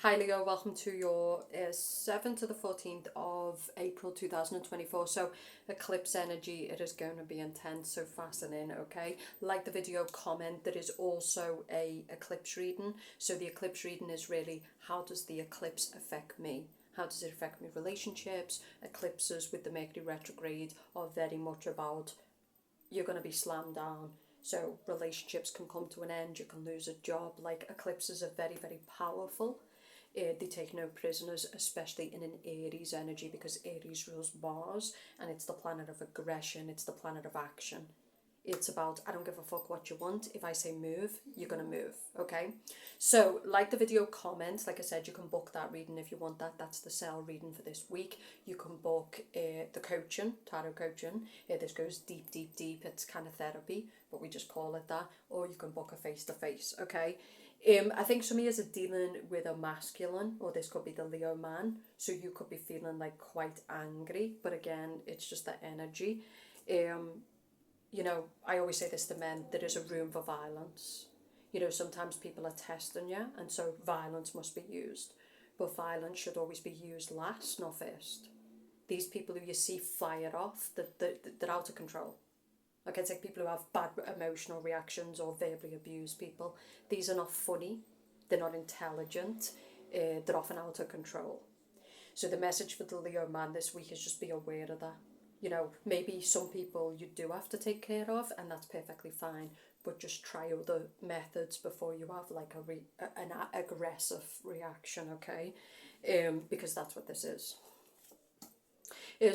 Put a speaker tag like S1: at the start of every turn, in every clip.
S1: Hi Leo, welcome to your 7th to the 14th of April 2024. So eclipse energy, it is going to be intense, so fasten in, okay? Like the video, comment. There is also a eclipse reading. So the eclipse reading is really, how does the eclipse affect me? How does it affect my relationships? Eclipses with the Mercury retrograde are very much about you're going to be slammed down. So relationships can come to an end, you can lose a job. Like eclipses are very, very powerful. They take no prisoners, especially in an Aries energy, because Aries rules Mars and it's the planet of aggression, it's the planet of action. It's about, I don't give a fuck what you want. If I say move, you're going to move, okay? So, like the video, comment. Like I said, you can book that reading if you want that. That's the sale reading for this week. You can book the coaching, tarot coaching. This goes deep, deep, deep. It's kind of therapy, but we just call it that. Or you can book a face-to-face, okay? I think some of you are dealing with a masculine, or this could be the Leo man. So you could be feeling like quite angry, but again, it's just that energy. You know, I always say this to men, there is a room for violence. You know, sometimes people are testing you, and so violence must be used. But violence should always be used last, not first. These people who you see fire off, they're out of control. Like it's like people who have bad emotional reactions or verbally abuse people. These are not funny, they're not intelligent, they're often out of control. So the message for the Leo man this week is just be aware of that. You know, maybe some people you do have to take care of, and that's perfectly fine. But just try other methods before you have like an aggressive reaction, okay? Because that's what this is.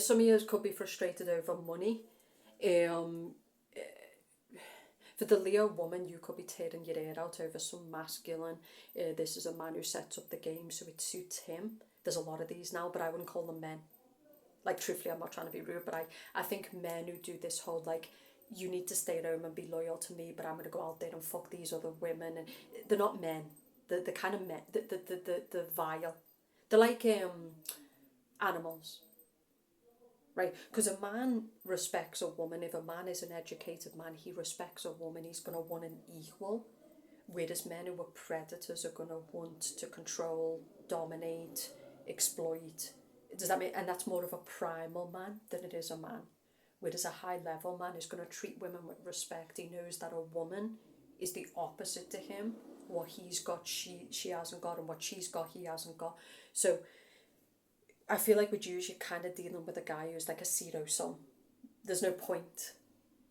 S1: Some of you could be frustrated over money. Um, for the Leo woman, you could be tearing your hair out over some masculine. This is a man who sets up the game, so it suits him. There's a lot of these now, but I wouldn't call them men. Like, truthfully, I'm not trying to be rude, but I think men who do this whole, like, you need to stay at home and be loyal to me, but I'm going to go out there and fuck these other women. And they're not men. The kind of men, the vile. They're like animals, right? Because a man respects a woman. If a man is an educated man, he respects a woman. He's going to want an equal. Whereas men who are predators are going to want to control, dominate, exploit. Does that mean? And that's more of a primal man than it is a man. Whereas a high level man is going to treat women with respect. He knows that a woman is the opposite to him. What he's got, she hasn't got, and what she's got, he hasn't got. So I feel like with you, you're kind of dealing with a guy who's like a zero sum. There's no point.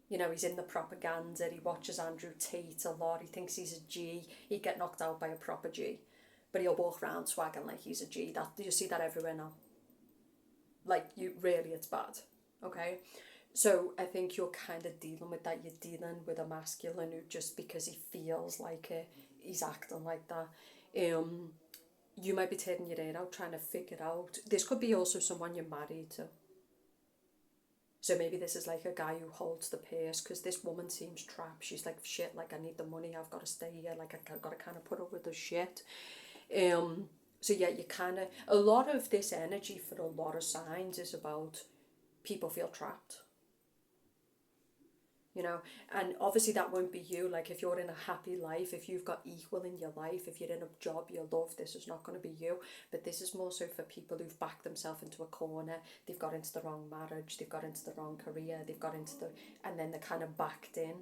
S1: You know, he's in the propaganda, he watches Andrew Tate a lot, he thinks he's a G, he'd get knocked out by a proper G. But he'll walk around swagging like he's a G. That you see that everywhere now. Like, you really, it's bad. Okay? So I think you're kind of dealing with that. You're dealing with a masculine who, just because he feels like it, he's acting like that. You might be taking your head out trying to figure out. This could be also someone you're married to. So maybe this is like a guy who holds the purse, because this woman seems trapped. She's like, shit, like I need the money, I've got to stay here, like I've got to kind of put up with the shit. So yeah, you kind of, a lot of this energy for a lot of signs is about people feel trapped. You know, and obviously that won't be you. Like if you're in a happy life, if you've got equal in your life, if you're in a job you love, this is not going to be you. But this is more so for people who've backed themselves into a corner. They've got into the wrong marriage, they've got into the wrong career, they've got into the, and then they're kind of backed in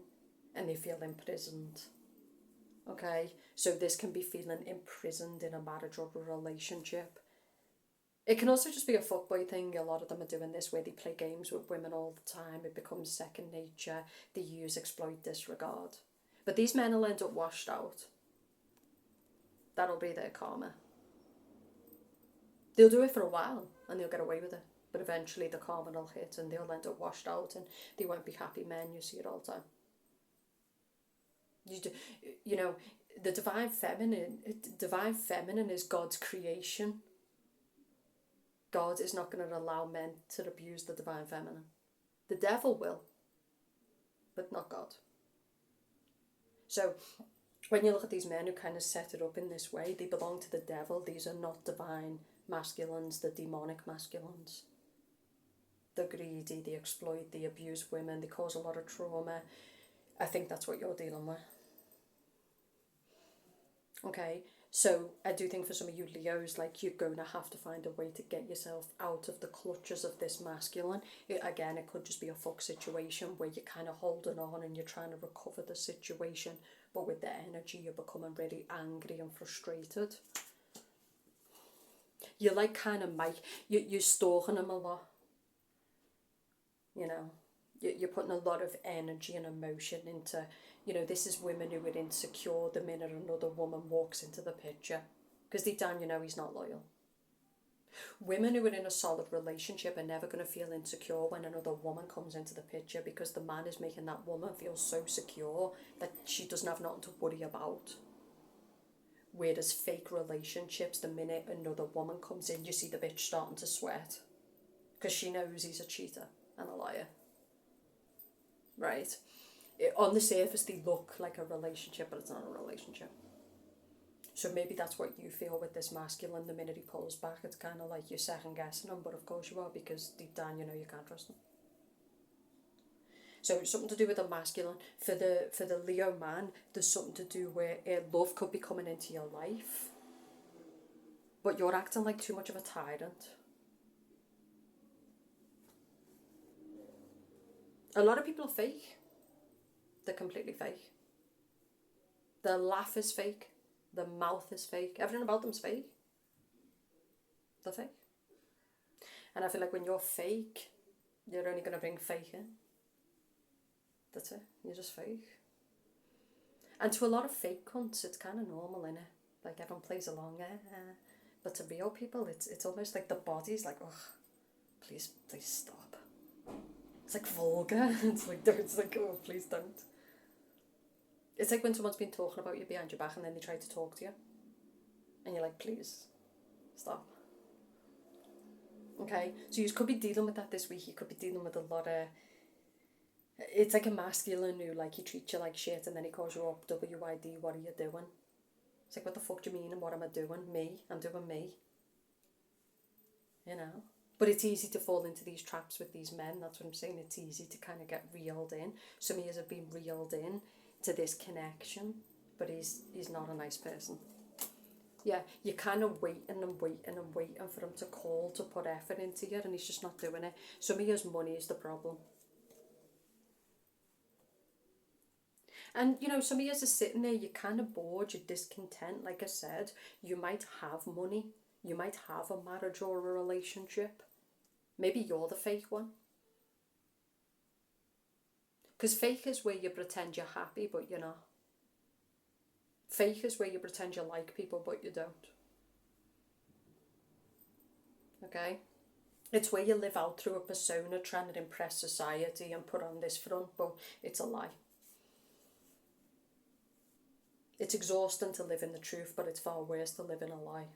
S1: and they feel imprisoned. Okay, so this can be feeling imprisoned in a marriage or a relationship. It can also just be a fuckboy thing. A lot of them are doing this, where they play games with women all the time. It becomes second nature. They use, exploit, disregard. But these men will end up washed out. That'll be their karma. They'll do it for a while and they'll get away with it. But eventually the karma will hit and they'll end up washed out and they won't be happy men. You see it all the time. You know, the divine feminine is God's creation. God is not going to allow men to abuse the divine feminine. The devil will, but not God. So when you look at these men who kind of set it up in this way, they belong to the devil. These are not divine masculines, they're demonic masculines. They're greedy, they exploit, they abuse women, they cause a lot of trauma. I think that's what you're dealing with. Okay, so I do think for some of you Leos, like you're going to have to find a way to get yourself out of the clutches of this masculine. Again, it could just be a fuck situation where you're kind of holding on and you're trying to recover the situation, but with the energy, you're becoming really angry and frustrated. You're like kind of you're stalking him a lot, you know. You're putting a lot of energy and emotion into, this is women who are insecure the minute another woman walks into the picture. Because deep down, he's not loyal. Women who are in a solid relationship are never going to feel insecure when another woman comes into the picture, because the man is making that woman feel so secure that she doesn't have nothing to worry about. Whereas fake relationships, the minute another woman comes in, you see the bitch starting to sweat. Because she knows he's a cheater and a liar. Right? On the surface, they look like a relationship, but it's not a relationship. So maybe that's what you feel with this masculine. The minute he pulls back, it's kind of like you're second guessing him, but of course you are, because deep down you know you can't trust him. So it's something to do with the masculine. For the Leo man, there's something to do where love could be coming into your life, but you're acting like too much of a tyrant. A lot of people are fake. They're completely fake. Their laugh is fake. Their mouth is fake. Everything about them's fake. They're fake. And I feel like when you're fake, you're only going to bring fake in. That's it. You're just fake. And to a lot of fake cunts, it's kind of normal, innit? Like everyone plays along, but to real people, it's almost like the body's like, oh, please stop. It's like vulgar. It's like, oh, please don't. It's like when someone's been talking about you behind your back and then they try to talk to you. And you're like, please, stop. Okay, so you could be dealing with that this week. You could be dealing with a lot of... It's like a masculine who, like, he treats you like shit and then he calls you up, WID, what are you doing? It's like, what the fuck do you mean and what am I doing? Me, I'm doing me. But it's easy to fall into these traps with these men. That's what I'm saying. It's easy to kind of get reeled in. Some of us have been reeled in to this connection, but he's not a nice person. Yeah, you're kind of waiting for him to call, to put effort into you, and he's just not doing it. Some of his money is the problem. And, some of you are sitting there, you're kind of bored, you're discontent. Like I said, you might have money, you might have a marriage or a relationship. Maybe you're the fake one. Because fake is where you pretend you're happy, but you're not. Fake is where you pretend you like people, but you don't. Okay? It's where you live out through a persona trying to impress society and put on this front, but it's a lie. It's exhausting to live in the truth, but it's far worse to live in a lie.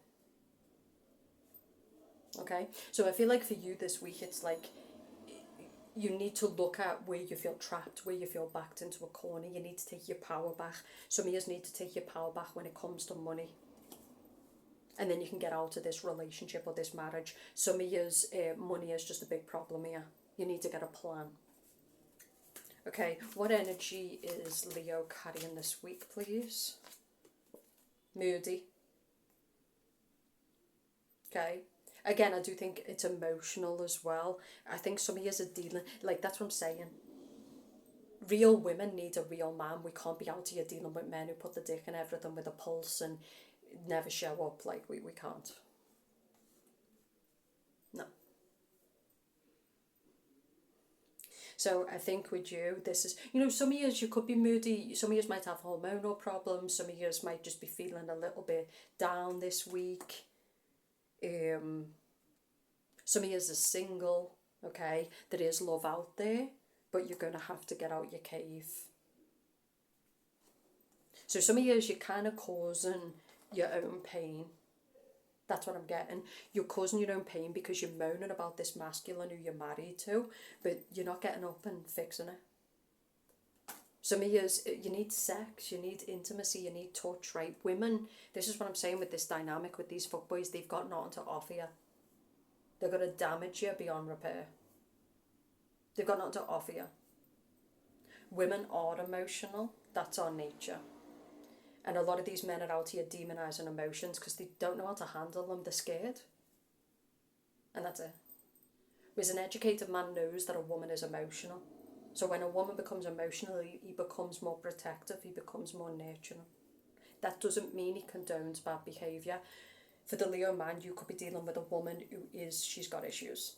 S1: Okay? So I feel like for you this week, it's like you need to look at where you feel trapped, where you feel backed into a corner. You need to take your power back. Some of you need to take your power back when it comes to money. And then you can get out of this relationship or this marriage. Some of you's money is just a big problem here. You need to get a plan. Okay, what energy is Leo carrying this week, please? Moody. Okay. Again, I do think it's emotional as well. I think some of you are dealing... Like, that's what I'm saying. Real women need a real man. We can't be out here dealing with men who put the dick in everything with a pulse and never show up. Like, we can't. No. So I think with you, this is, some of you could be moody. Some of you might have hormonal problems. Some of you might just be feeling a little bit down this week. Some of you are single, okay? There is love out there, but you're going to have to get out your cave. So some of you, you're kind of causing your own pain. That's what I'm getting. You're causing your own pain because you're moaning about this masculine who you're married to, but you're not getting up and fixing it. Some of you need sex, you need intimacy, you need touch, right? Women, this is what I'm saying with this dynamic with these fuckboys, they've got nothing to offer you. They're going to damage you beyond repair. They've got nothing to offer you. Women are emotional. That's our nature. And a lot of these men are out here demonizing emotions because they don't know how to handle them. They're scared. And that's it. Whereas an educated man knows that a woman is emotional. So when a woman becomes emotional, he becomes more protective, he becomes more nurturing. That doesn't mean he condones bad behaviour. For the Leo man, you could be dealing with a woman she's got issues.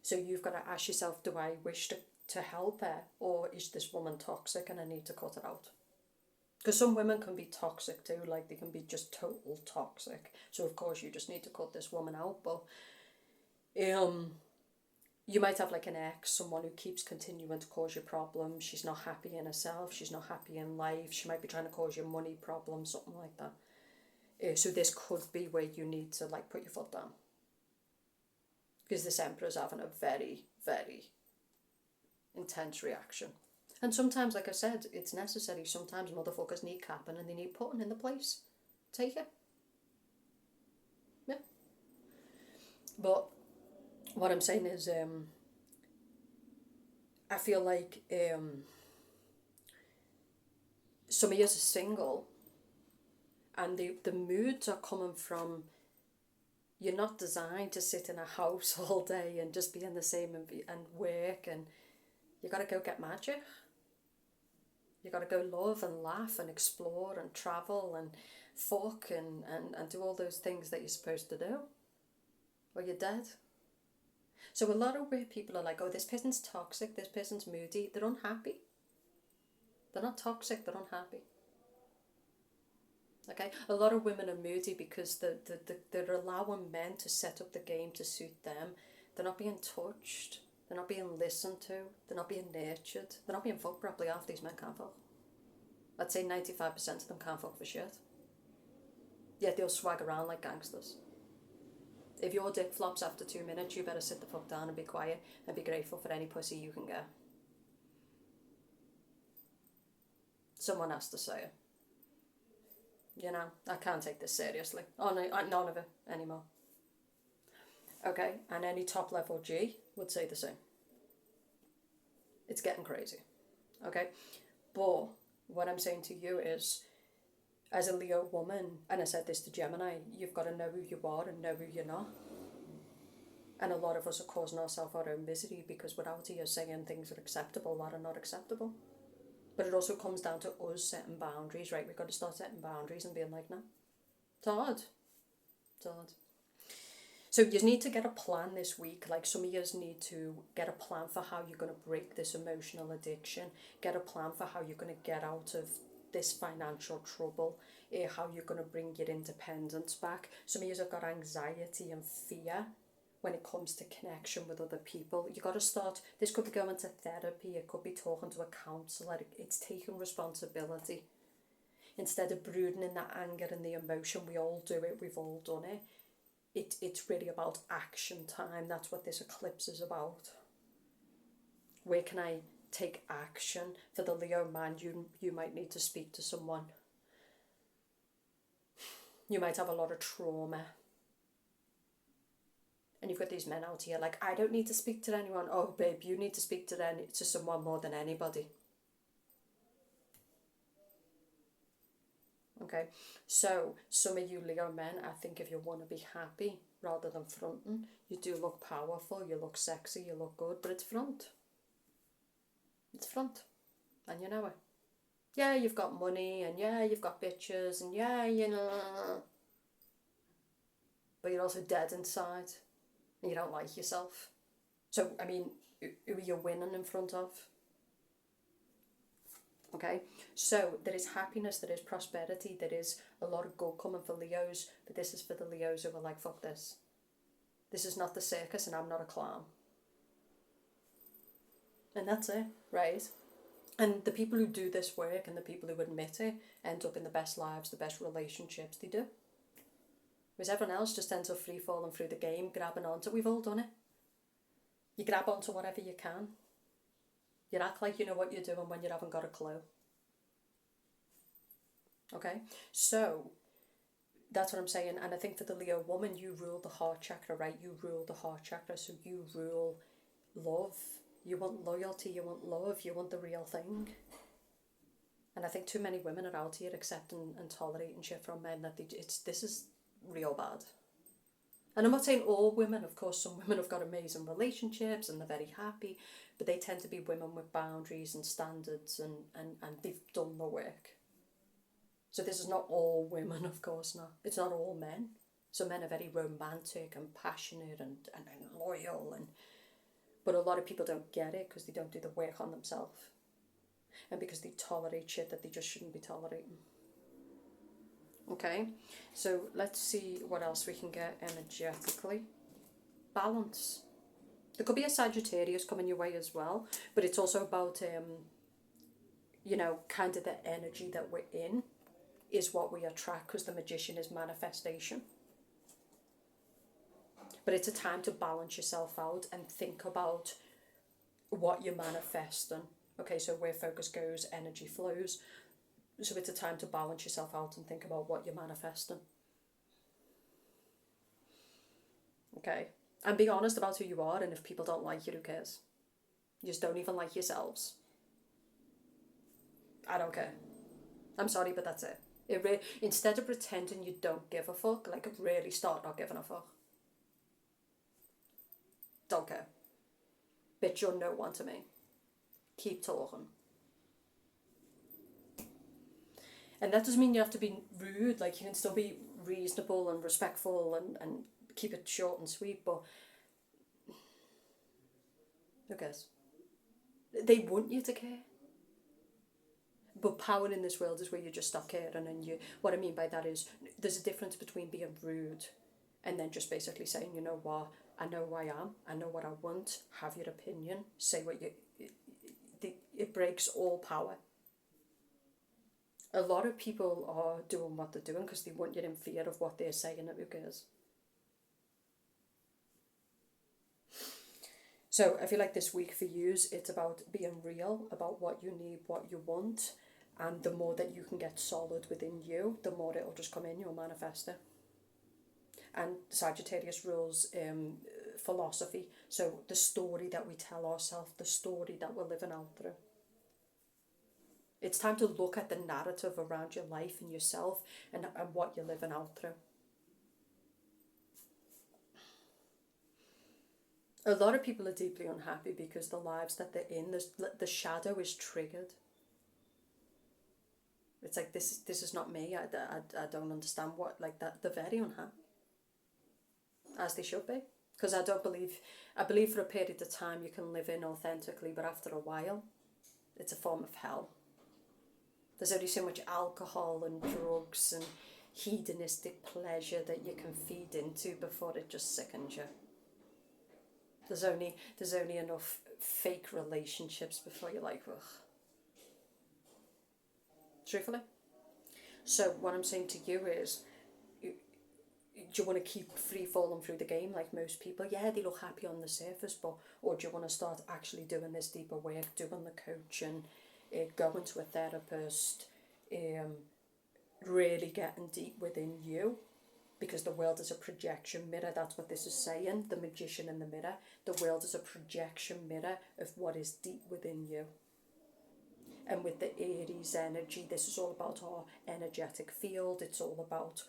S1: So you've got to ask yourself, do I wish to help her, or is this woman toxic and I need to cut it out? Because some women can be toxic too, like they can be just total toxic. So of course you just need to cut this woman out. But you might have like an ex, someone who keeps continuing to cause you problems. She's not happy in herself, she's not happy in life. She might be trying to cause you money problems, something like that. So this could be where you need to like put your foot down. Because this Emperor's having a very, very intense reaction. And sometimes, like I said, it's necessary. Sometimes motherfuckers need capping and they need putting in the place. Take it. Yeah. But what I'm saying is, I feel like some of you are single and the moods are coming from, you're not designed to sit in a house all day and just be in the same and work, and you got to go get magic. You got to go love and laugh and explore and travel and fuck and do all those things that you're supposed to do, or you're dead. So a lot of where people are like, oh, this person's toxic, this person's moody, they're unhappy. They're not toxic, they're unhappy. Okay, a lot of women are moody because they're allowing men to set up the game to suit them. They're not being touched. They're not being listened to. They're not being nurtured. They're not being fucked properly. Half these men can't fuck. I'd say 95% of them can't fuck for shit. Yet they'll swag around like gangsters. If your dick flops after 2 minutes, you better sit the fuck down and be quiet and be grateful for any pussy you can get. Someone has to say it. You know, I can't take this seriously. Oh, no, none of it anymore. Okay, and any top level G would say the same. It's getting crazy. Okay, but what I'm saying to you is, as a Leo woman, and I said this to Gemini, you've got to know who you are and know who you're not. And a lot of us are causing ourselves our own misery because we're out here saying things are acceptable that are not acceptable. But it also comes down to us setting boundaries, right? We've got to start setting boundaries and being like, no, it's hard. It's hard. So you need to get a plan this week. Like some of you need to get a plan for how you're going to break this emotional addiction. Get a plan for how you're going to get out of this financial trouble. How you're going to bring your independence back. Some of you have got anxiety and fear when it comes to connection with other people. You got to start, this could be going to therapy, it could be talking to a counsellor, it's taking responsibility. Instead of brooding in that anger and the emotion, we all do it, we've all done it. It's really about action time. That's what this eclipse is about. Where can I take action? For the Leo man, you might need to speak to someone. You might have a lot of trauma. And you've got these men out here like, I don't need to speak to anyone. Oh, babe, you need to speak to someone more than anybody. Okay, so some of you Leo men, I think if you want to be happy rather than fronting, you do look powerful, you look sexy, you look good, but it's front. It's front. And you know it. Yeah, you've got money, and yeah, you've got bitches, and yeah, you know. But you're also dead inside. And you don't like yourself. So, I mean, who are you winning in front of? Okay, so there is happiness, there is prosperity, there is a lot of good coming for Leos, but this is for the Leos who are like, fuck this. This is not the circus and I'm not a clown. And that's it, right? And the people who do this work and the people who admit it end up in the best lives, the best relationships they do. Whereas everyone else just ends up free falling through the game, grabbing onto. We've all done it. You grab onto whatever you can. You act like you know what you're doing when you haven't got a clue. Okay? So, that's what I'm saying. And I think for the Leo woman, you rule the heart chakra, right? You rule the heart chakra, so you rule love. You want loyalty, you want love, you want the real thing. And I think too many women are out here accepting and tolerating shit from men that this is real bad. And I'm not saying all women, of course, some women have got amazing relationships and they're very happy, but they tend to be women with boundaries and standards, and they've done the work. So this is not all women, of course not. It's not all men. So men are very romantic and passionate and loyal, but a lot of people don't get it because they don't do the work on themselves. And because they tolerate shit that they just shouldn't be tolerating. Okay, so let's see what else we can get energetically. Balance. There could be a Sagittarius coming your way as well, but it's also about, kind of the energy that we're in is what we attract, because the Magician is manifestation. But it's a time to balance yourself out and think about what you're manifesting. Okay, so where focus goes, energy flows. So it's a time to balance yourself out and think about what you're manifesting. Okay, and be honest about who you are, and if people don't like you, who cares? You just don't even like yourselves. I don't care. I'm sorry, but that's it. Instead of pretending you don't give a fuck, like really start not giving a fuck. Don't care. Bitch, you're no one to me. Keep talking. And that doesn't mean you have to be rude. Like, you can still be reasonable and respectful and keep it short and sweet, but who cares? They want you to care. But power in this world is where you just stop caring, and what I mean by that is there's a difference between being rude and then just basically saying, you know what, I know who I am, I know what I want, have your opinion, say what you... It breaks all power. A lot of people are doing what they're doing because they want you in fear of what they're saying, and who cares? So I feel like this week for you, it's about being real, about what you need, what you want, and the more that you can get solid within you, the more it'll just come in, you'll manifest it. And Sagittarius rules philosophy, so the story that we tell ourselves, the story that we're living out through. It's time to look at the narrative around your life and yourself and what you're living out through. A lot of people are deeply unhappy because the lives that they're in, the shadow is triggered. It's like, this is not me. I don't understand what, like that. They're very unhappy, as they should be. Because I believe for a period of time you can live in authentically, but after a while, it's a form of hell. There's only so much alcohol and drugs and hedonistic pleasure that you can feed into before it just sickens you. There's only enough fake relationships before you're like, ugh. Truthfully. So what I'm saying to you is, do you want to keep free falling through the game like most people? Yeah, they look happy on the surface, or do you want to start actually doing this deeper work, doing the coaching, going to a therapist, really getting deep within you? Because the world is a projection mirror. That's what this is saying. The Magician in the mirror. The world is a projection mirror of what is deep within you. And with the Aries energy, this is all about our energetic field. It's all about,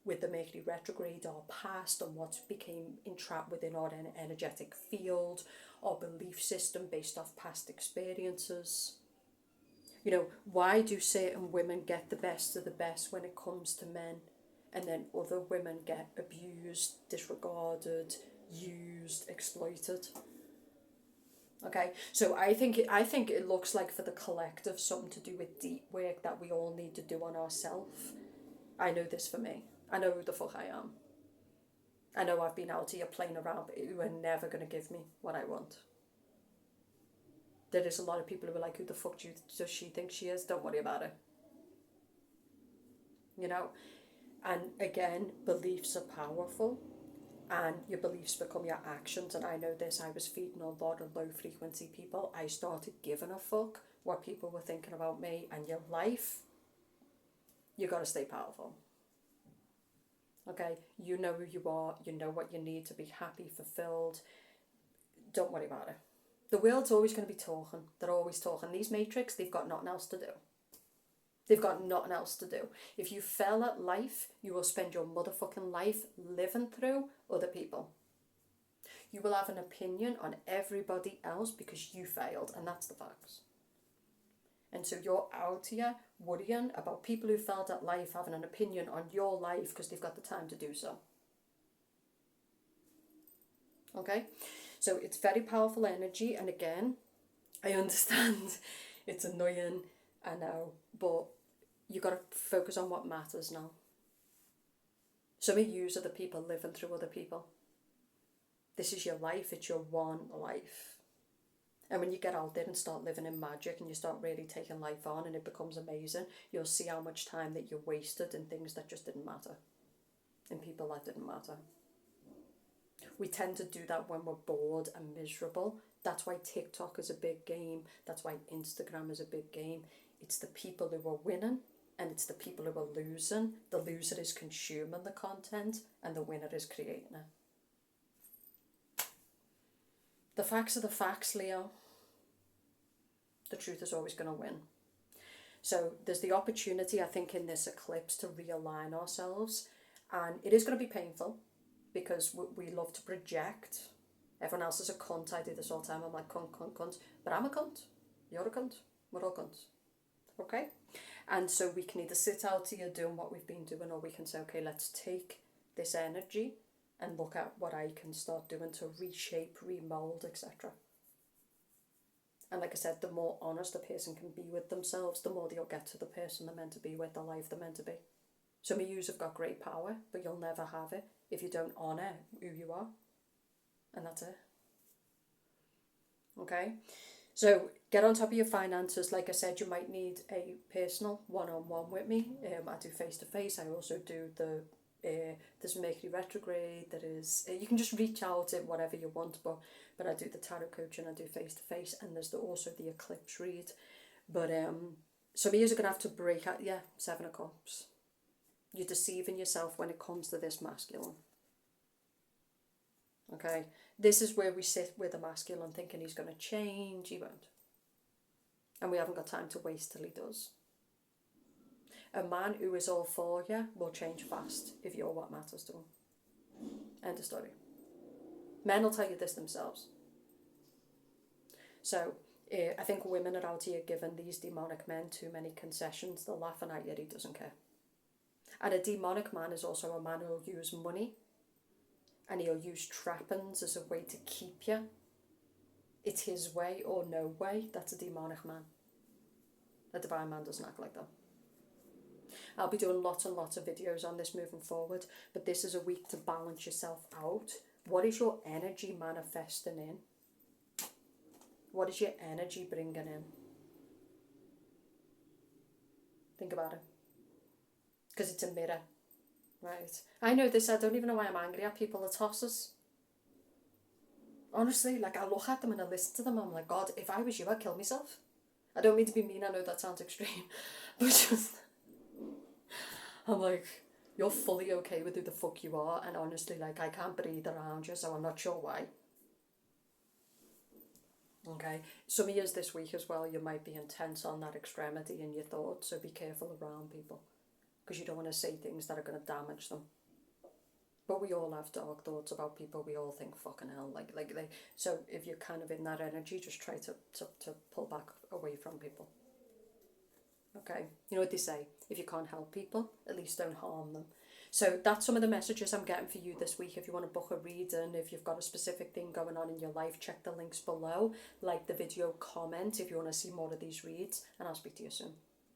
S1: with the Mercury retrograde, our past and what became entrapped within our energetic field, our belief system based off past experiences. You know, why do certain women get the best of the best when it comes to men? And then other women get abused, disregarded, used, exploited. Okay, so I think it looks like for the collective something to do with deep work that we all need to do on ourselves. I know this for me. I know who the fuck I am. I know I've been out here playing around, but you are never going to give me what I want. There is a lot of people who are like, who the fuck does she think she is? Don't worry about it. You know? And again, beliefs are powerful, and your beliefs become your actions. And I know this, I was feeding a lot of low frequency people. I started giving a fuck what people were thinking about me, and your life, you got to stay powerful. Okay, you know who you are, you know what you need to be happy, fulfilled. Don't worry about it. The world's always going to be talking. They're always talking. These matrix, they've got nothing else to do. They've got nothing else to do. If you fail at life, you will spend your motherfucking life living through other people. You will have an opinion on everybody else because you failed, and that's the facts. And so you're out here worrying about people who failed at life having an opinion on your life because they've got the time to do so. Okay? So it's very powerful energy, and again, I understand it's annoying, I know, but you got to focus on what matters now. Some of you are the people living through other people. This is your life, it's your one life. And when you get out there and start living in magic and you start really taking life on and it becomes amazing, you'll see how much time that you wasted in things that just didn't matter, in people that didn't matter. We tend to do that when we're bored and miserable. That's why TikTok is a big game. That's why Instagram is a big game. It's the people who are winning and it's the people who are losing. The loser is consuming the content and the winner is creating it. The facts are the facts, Leo. The truth is always going to win. So there's the opportunity, I think, in this eclipse to realign ourselves. And it is going to be painful because we love to project. Everyone else is a cunt. I do this all the time. I'm like, cunt, cunt, cunt. But I'm a cunt. You're a cunt. We're all cunts. Okay? And so we can either sit out here doing what we've been doing, or we can say, okay, let's take this energy and look at what I can start doing to reshape, remold, etc. And like I said, the more honest a person can be with themselves, the more they'll get to the person they're meant to be with, the life they're meant to be. Some of you have got great power, but you'll never have it if you don't honour who you are. And that's it. Okay? So get on top of your finances. Like I said, you might need a personal one-on-one with me. I do face-to-face. I also do there's Mercury retrograde. There is you can just reach out at whatever you want, but I do the tarot coaching. I do face-to-face, and there's also the eclipse read. But some of you are going to have to break out. Yeah, 7 of Cups. You're deceiving yourself when it comes to this masculine. Okay, this is where we sit with a masculine thinking he's going to change. He won't. And we haven't got time to waste till he does. A man who is all for you will change fast if you're what matters to him. End of story. Men will tell you this themselves. So I think women are out here giving these demonic men too many concessions. They're laughing at you, he doesn't care. And a demonic man is also a man who will use money and he'll use trappings as a way to keep you. It's his way or no way. That's a demonic man. A divine man doesn't act like that. I'll be doing lots and lots of videos on this moving forward, but this is a week to balance yourself out. What is your energy manifesting in? What is your energy bringing in? Think about it. Because it's a mirror, right? I know this, I don't even know why I'm angry at people, the tossers. Honestly, like I look at them and I listen to them, I'm like, God, if I was you, I'd kill myself. I don't mean to be mean, I know that sounds extreme, but just, I'm like, you're fully okay with who the fuck you are, and honestly, like, I can't breathe around you, so I'm not sure why. Okay, some years this week as well, you might be intense on that extremity in your thoughts, so be careful around people, because you don't want to say things that are going to damage them. But we all have dark thoughts about people. We all think fucking hell, like they. So if you're kind of in that energy, just try to pull back away from people. Okay, you know what they say: if you can't help people, at least don't harm them. So that's some of the messages I'm getting for you this week. If you want to book a reading, if you've got a specific thing going on in your life, check the links below. Like the video, comment if you want to see more of these reads, and I'll speak to you soon.